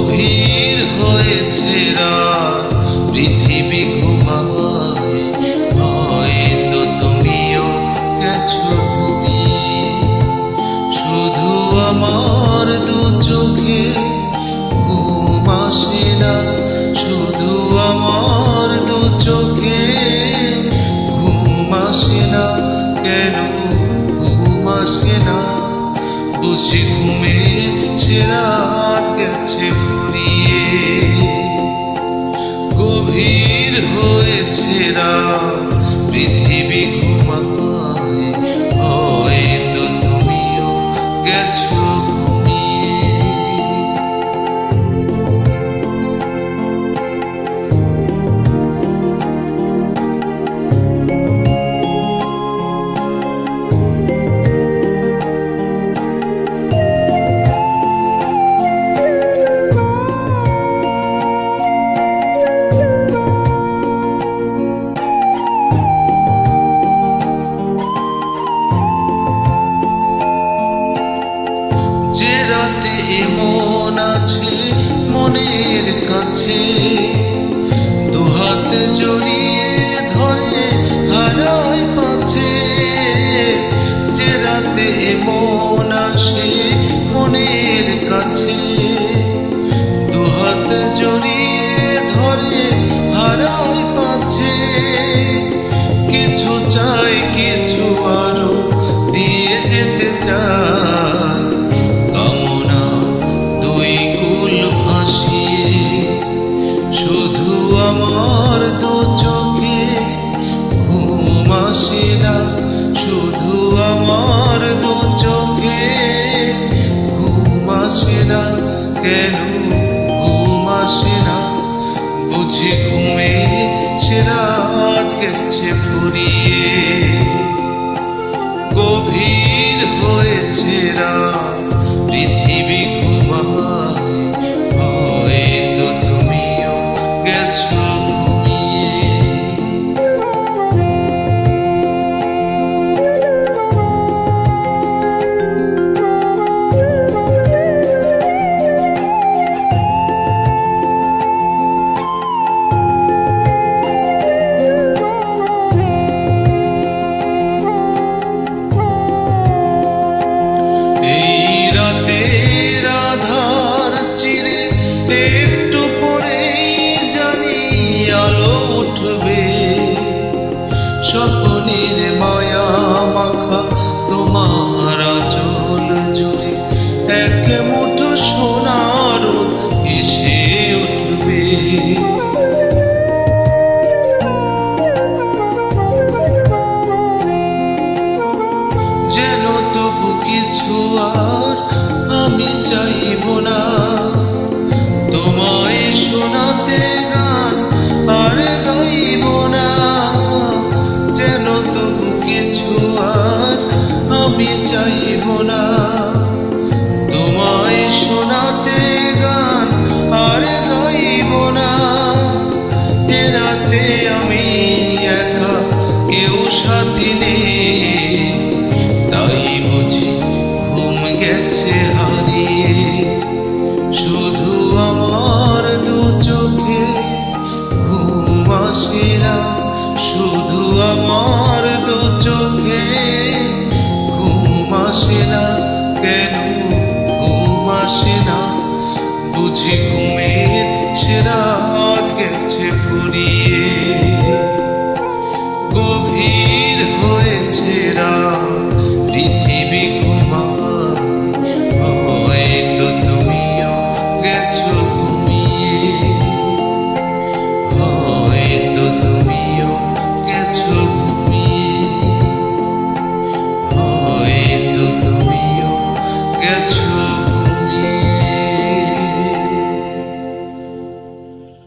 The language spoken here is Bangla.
গভীর হয়েছে রাত, পৃথিবী ঘুমায়, হয়তো তুমিও গেছো ঘুমিয়ে। শুধু আমার দু চোখে ঘুম আসে না, শুধু আমার দু চোখে ঘুম আসে না। কেন ঘুম আসে না? বুঝি ঘুমের সে রাত গেছে ফুরিয়ে। গভীর হয়েছে রাত, পৃথিবী ঘুমায়, হয়তো তুমিও গেছো ঘুমিয়ে। যে রাতে এমন আছে মনের কাছে, দুহাত জড়িয়ে ধরে হারায় পাছে। যে রাতে এমন আসে মনের কাছে, দুহাত জড়িয়ে ধরে হারায় পাছে। কিছু চাই, কিছু আরো দিয়ে যেতে চাই, কামনা দুই কুল ভাসিয়ে। শুধু আমার দু চোখে ঘুম আসে না, শুধু আমার দু চোখে ঘুম আসে না। কেন ঘুম আসে না? বুঝি ঘুমে সে রাত গেছে ফুরিয়ে। গভীর হয়েছে রাত, পৃথিবী ঘুমায়, হয়তো তুমিও গেছো ঘুমিয়ে। এই রাতের আধার চিরে একটু পরেই জানি আলো উঠবে। স্বপ্নের মায়া মাখা তোমার আঁচল জুড়ে এক মুঠো সোনার এসে উঠবে। যেন তবু কিছু আর আমি চাইব না, তোমায় শোনাতে গান আর গাইব না। যেন তবু কিছু আর আমি চাইব না, তোমায় শোনাতে গান আর গাইব না। এ রাতে আমি একা, কেউ সাথী নেই, তাই বুঝি ঘুম গেছে হারিয়ে। শুধু আমার দু চোখে ঘুম আসে না, শুধু আমার দু চোখে ঘুম আসে না। কেন ঘুম আসে না? বুঝি ঘুমের সে রাত গেছে ফুরিয়ে। গভীর হয়েছে রাত, পৃথিবী ঘুমায়, হয়তো তুমিও গেছো ঘুমিয়ে। হয়তো তুমিও গেছো ঘুমিয়ে, হয়তো তুমিও গেছো।